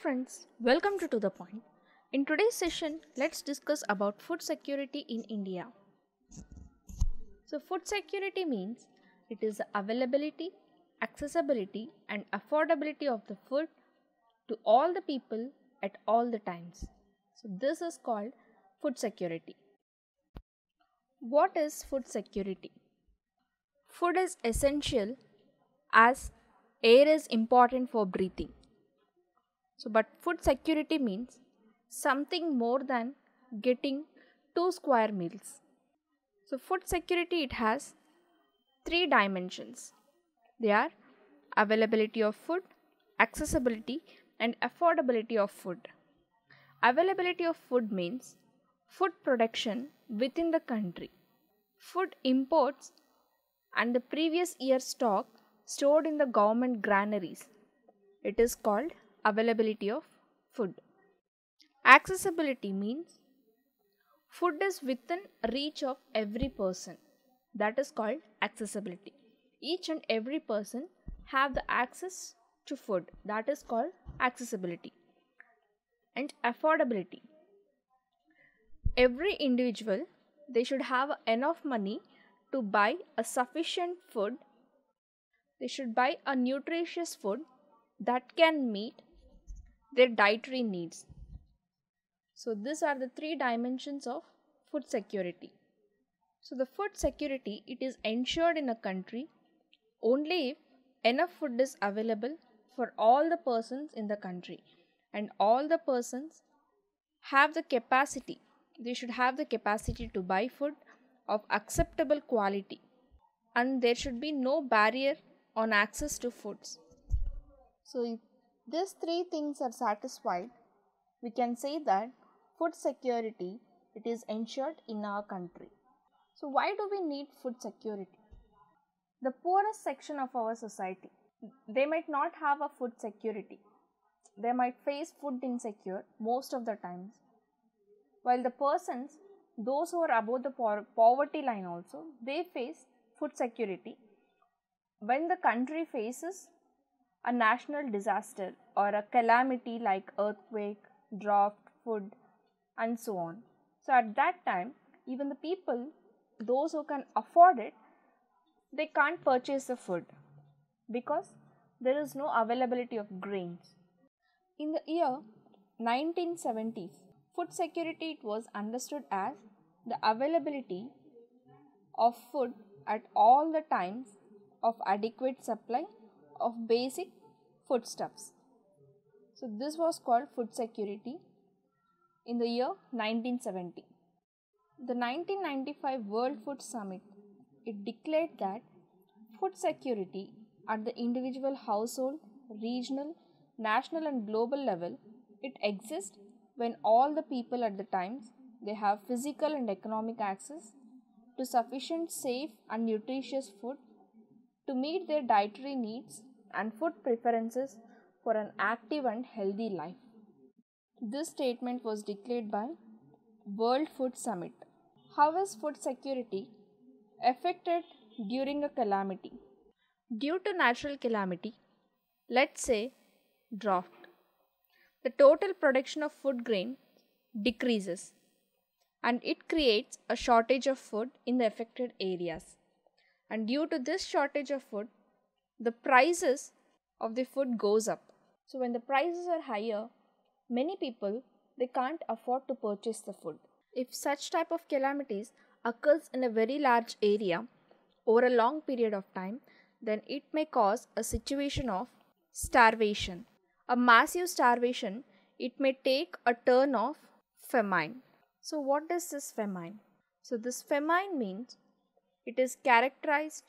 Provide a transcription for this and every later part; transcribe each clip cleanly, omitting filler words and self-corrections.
friends, welcome to the Point. In today's session, let's discuss about food security in India. So food security means it is the availability, accessibility and affordability of the food to all the people at all the times. So this is called food security. What is food security? Food is essential as air is important for breathing. But food security means something more than getting 2 square meals. So food security, it has 3 dimensions. They are availability of food, accessibility and affordability of food. Availability of food means food production within the country, food imports and the previous year's stock stored in the government granaries. It is called availability of food. Accessibility means food is within reach of every person. That is called accessibility. Each and every person have the access to food. That is called accessibility. And affordability. Every individual, they should have enough money to buy a sufficient food. They should buy a nutritious food that can meet their dietary needs. So these are the 3 dimensions of food security. So the food security, it is ensured in a country only if enough food is available for all the persons in the country, and all the persons have the capacity. They should have the capacity to buy food of acceptable quality, and there should be no barrier on access to foods. So if these 3 things are satisfied, we can say that food security, it is ensured in our country. So why do we need food security? The poorest section of our society, they might not have a food security. They might face food insecure most of the times. While the persons, those who are above the poverty line also, they face food security. When the country faces a national disaster or a calamity like earthquake, drought, food and so on. So at that time, even the people, those who can afford it, they can't purchase the food because there is no availability of grains. In the year 1970s, food security, it was understood as the availability of food at all the times of adequate supply of basic foodstuffs. So this was called food security in the year 1970. The 1995 World Food Summit, it declared that food security at the individual household, regional, national and global level, it exists when all the people at the times, they have physical and economic access to sufficient safe and nutritious food to meet their dietary needs and food preferences for an active and healthy life. This statement was declared by World Food Summit. How is food security affected during a calamity? Due to natural calamity, let's say drought, the total production of food grain decreases and it creates a shortage of food in the affected areas. And due to this shortage of food, the prices of the food goes up. So when the prices are higher, many people, they can't afford to purchase the food. If such type of calamities occurs in a very large area over a long period of time, then it may cause a situation of starvation. A massive starvation, it may take a turn of famine. So what is this famine? So this famine means it is characterized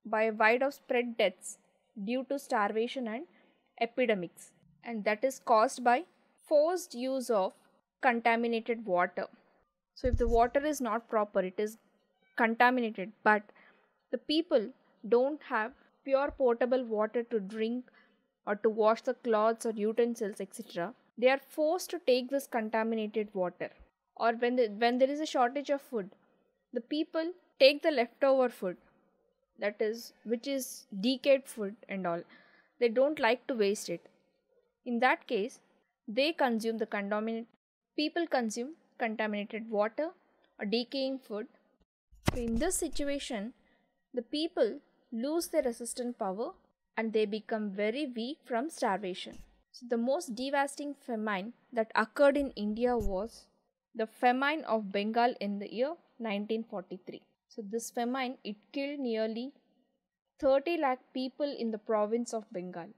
by widespread deaths due to starvation and epidemics, and that is caused by forced use of contaminated water. So if the water is not proper, it is contaminated, but the people don't have pure potable water to drink or to wash the clothes or utensils, etc. They are forced to take this contaminated water. Or when there is a shortage of food, the people take the leftover food, that is, which is decayed food and all. They don't like to waste it. In that case, They consume the people consume contaminated water or decaying food. So in this situation, the people lose their resistant power and they become very weak from starvation. So the most devastating famine that occurred in India was the famine of Bengal in the year 1943. So this famine, it killed nearly 30 lakh people in the province of Bengal.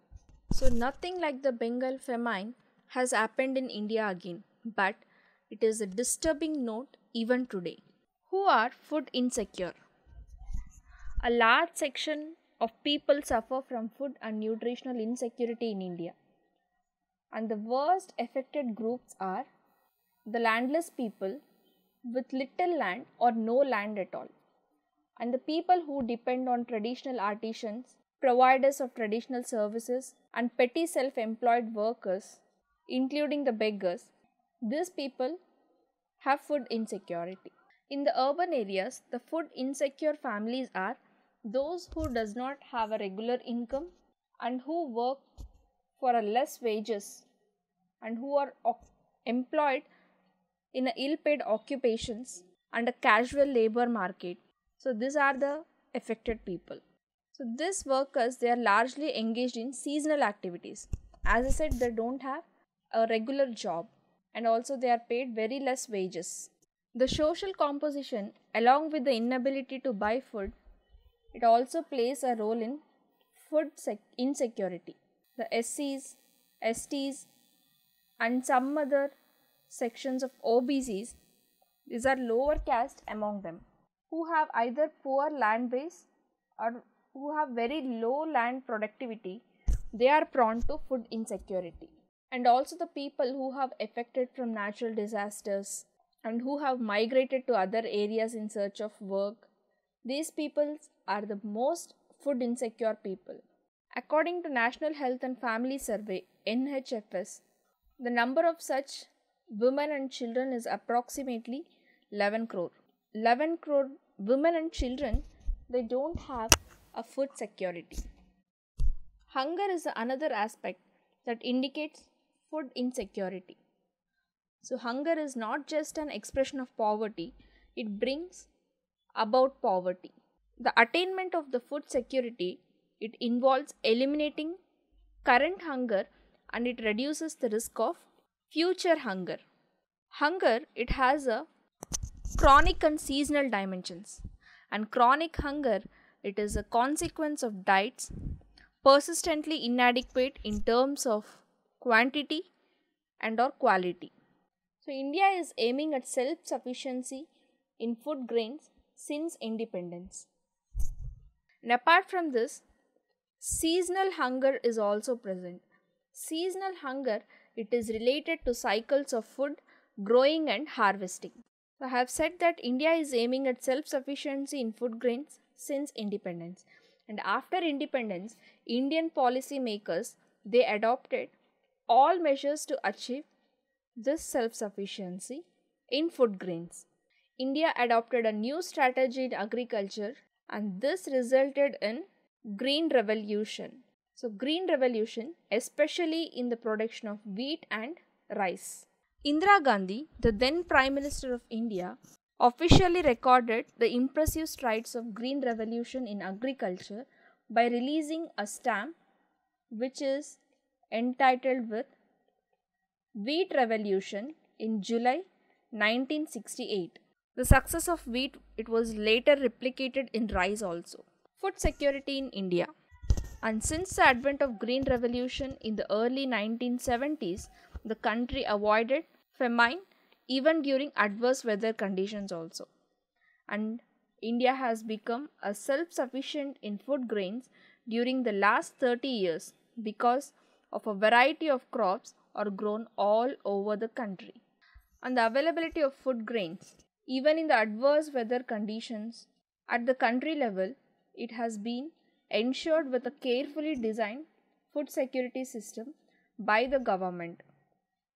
So nothing like the Bengal famine has happened in India again, but it is a disturbing note even today. Who are food insecure? A large section of people suffer from food and nutritional insecurity in India. And the worst affected groups are the landless people with little land or no land at all, and the people who depend on traditional artisans, providers of traditional services, and petty self employed workers, including the beggars. These people have food insecurity. In the urban areas, the food insecure families are those who does not have a regular income and who work for a less wages and who are employed in ill paid occupations and a casual labor market. So these are the affected people. So these workers, they are largely engaged in seasonal activities. As I said, they don't have a regular job and also they are paid very less wages. The social composition along with the inability to buy food, it also plays a role in food insecurity. The SCs, STs and some other sections of OBCs, these are lower caste among them, who have either poor land base or who have very low land productivity, they are prone to food insecurity. And also the people who have affected from natural disasters and who have migrated to other areas in search of work, these people are the most food insecure people. According to National Health and Family Survey NHFS, the number of such women and children is approximately 11 crore. 11 crore women and children, they don't have a food security. Hunger is another aspect that indicates food insecurity. So hunger is not just an expression of poverty, it brings about poverty. The attainment of the food security, it involves eliminating current hunger and it reduces the risk of future hunger. Hunger, it has a chronic and seasonal dimensions, and chronic hunger, it is a consequence of diets persistently inadequate in terms of quantity and or quality. So India is aiming at self-sufficiency in food grains since independence. And apart from this, seasonal hunger is also present. Seasonal hunger, it is related to cycles of food growing and harvesting. So I have said that India is aiming at self-sufficiency in food grains since independence. And after independence, Indian policy makers, they adopted all measures to achieve this self-sufficiency in food grains. India adopted a new strategy in agriculture and this resulted in Green Revolution. So Green Revolution, especially in the production of wheat and rice. Indira Gandhi, the then Prime Minister of India, officially recorded the impressive strides of Green Revolution in agriculture by releasing a stamp which is entitled with Wheat Revolution in July 1968. The success of wheat, it was later replicated in rice also. Food security in India. And since the advent of Green Revolution in the early 1970s, the country avoided famine even during adverse weather conditions also. And India has become a self-sufficient in food grains during the last 30 years because of a variety of crops are grown all over the country. And the availability of food grains, even in the adverse weather conditions, at the country level, it has been ensured with a carefully designed food security system by the government.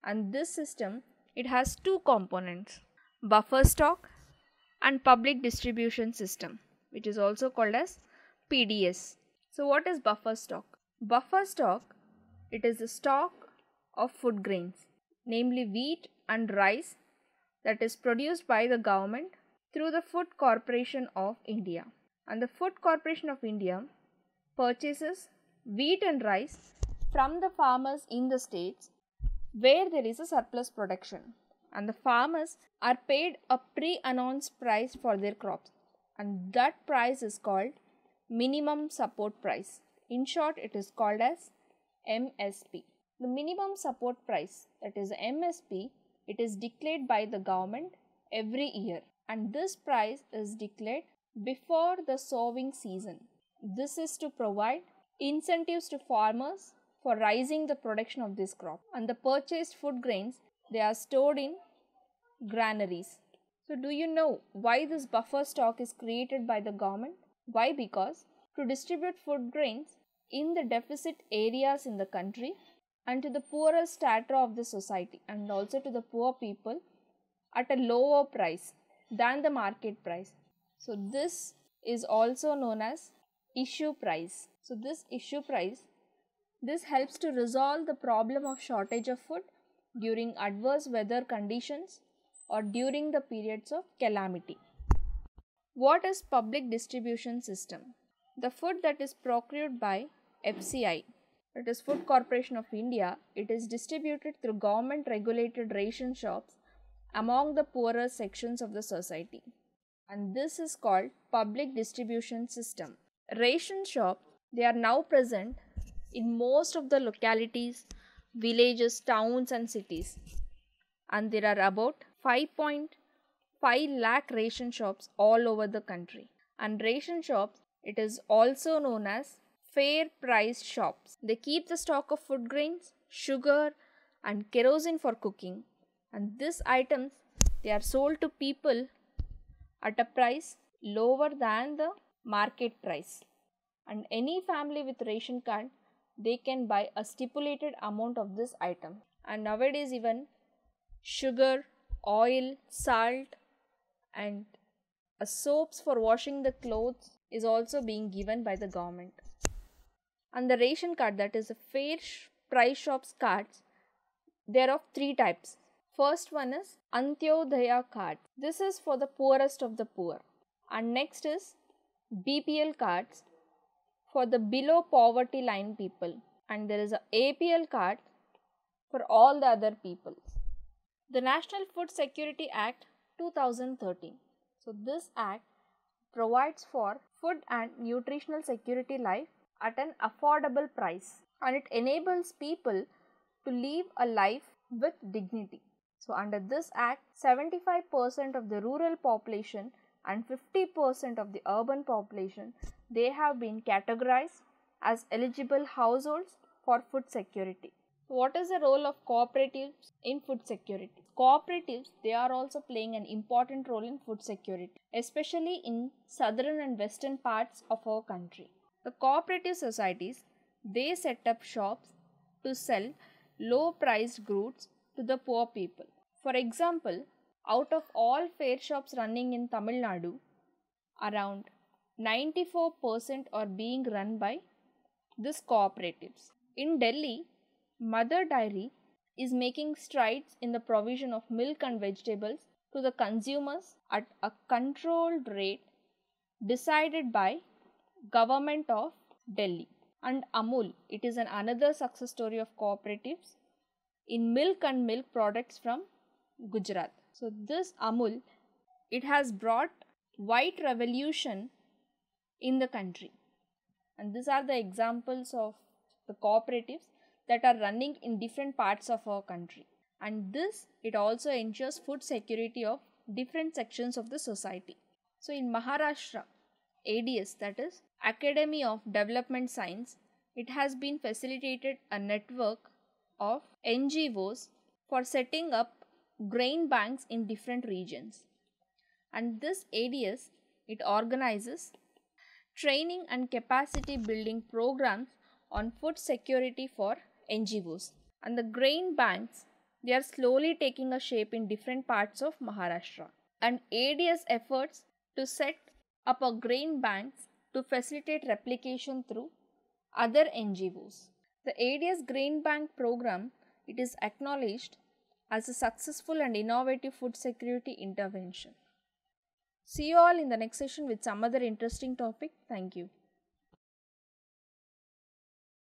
And this system, it has two components, buffer stock and public distribution system, which is also called as PDS. So what is buffer stock? Buffer stock, it is the stock of food grains, namely wheat and rice, that is produced by the government through the Food Corporation of India. And the Food Corporation of India purchases wheat and rice from the farmers in the states where there is a surplus production, and the farmers are paid a pre-announced price for their crops, and that price is called minimum support price. In short, it is called as MSP. The minimum support price, that is MSP, it is declared by the government every year, and this price is declared before the sowing season. This is to provide incentives to farmers for raising the production of this crop, and the purchased food grains, they are stored in granaries. So do you know why this buffer stock is created by the government? Why? Because to distribute food grains in the deficit areas in the country and to the poorer strata of the society, and also to the poor people at a lower price than the market price. So this is also known as issue price. So this issue price, this helps to resolve the problem of shortage of food during adverse weather conditions or during the periods of calamity. What is public distribution system? The food that is procured by FCI, that is Food Corporation of India, it is distributed through government regulated ration shops among the poorer sections of the society, and this is called public distribution system. Ration shops, they are now present in most of the localities, villages, towns and cities, and there are about 5.5 lakh ration shops all over the country. And ration shops, it is also known as fair price shops. They keep the stock of food grains, sugar and kerosene for cooking, and these items, they are sold to people at a price lower than the market price, and any family with ration card, they can buy a stipulated amount of this item. And nowadays even sugar, oil, salt and soaps for washing the clothes is also being given by the government. And the ration card, that is a fair price shops cards, they are of three types. First one is Antyodaya card. This is for the poorest of the poor. And next is BPL cards for the below poverty line people. And there is a APL card for all the other people. The National Food Security Act 2013. So this act provides for food and nutritional security life at an affordable price, and it enables people to live a life with dignity. So under this act, 75% of the rural population and 50% of the urban population, they have been categorized as eligible households for food security. So what is the role of cooperatives in food security? Cooperatives, they are also playing an important role in food security, especially in southern and western parts of our country. The cooperative societies, they set up shops to sell low priced goods to the poor people. For example, out of all fair shops running in Tamil Nadu, around 94% are being run by these cooperatives. In Delhi, Mother Dairy is making strides in the provision of milk and vegetables to the consumers at a controlled rate decided by Government of Delhi. And Amul, it is another success story of cooperatives in milk and milk products from Gujarat. So this Amul, it has brought white revolution in the country, and these are the examples of the cooperatives that are running in different parts of our country. And this, it also ensures food security of different sections of the society. So in Maharashtra, ADS, that is Academy of Development Science, it has been facilitated a network of NGOs for setting up grain banks in different regions. And this ADS, it organizes training and capacity building programs on food security for NGOs. And the grain banks, they are slowly taking a shape in different parts of Maharashtra. And ADS efforts to set up a grain banks to facilitate replication through other NGOs. The ADS Grain Bank program, it is acknowledged as a successful and innovative food security intervention. See you all in the next session with some other interesting topic. Thank you.